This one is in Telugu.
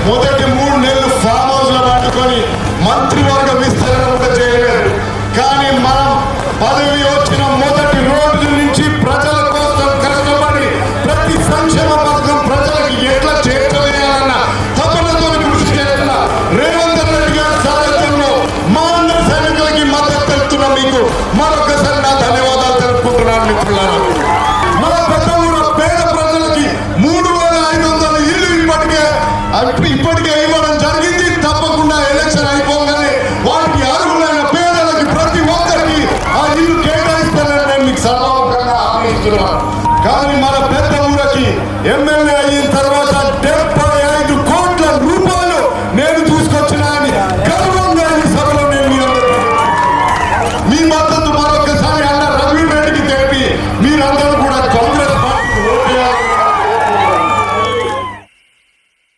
మొదటి 3 నెలలు ఫామ్ హౌస్ లో పట్టుకొని మంత్రివర్గ విస్తరణ కూడా చేయలేదు. కానీ మనం పదవి వచ్చిన మొదటి రోజు నుంచి ప్రజల కోసం కష్టపడి ప్రతి సంక్షేమ పథకం ప్రజలకు ఎట్లా చేర్చవేయాలన్న తపనతో కృషి చేస్తున్న రేవంత్ రెడ్డి గారి సారథ్యంలో మా అందరి సైనికులకి మద్దతు తెలుపుతున్న మీకు మరొకసారి నా ధన్యవాదాలు తెలుపుకుంటున్నాను మిత్రులారా. మన పెద్ద ఊరు పేద ప్రజలకి 3500 ఇల్లు ఇప్పటికే ఇవ్వడం జరిగింది. తప్పకుండా ఎలక్షన్ అయిపోగానే వాటికి అర్హులైన పేదలకి ప్రతి ఒక్కరికి ఆ ఇల్లు కేటాయిస్తానని నేను మీకు సభాముఖంగా హామీ ఇస్తున్నాను. కానీ మన పెద్ద ఊరికి ఎమ్మెల్యే అయిన తర్వాత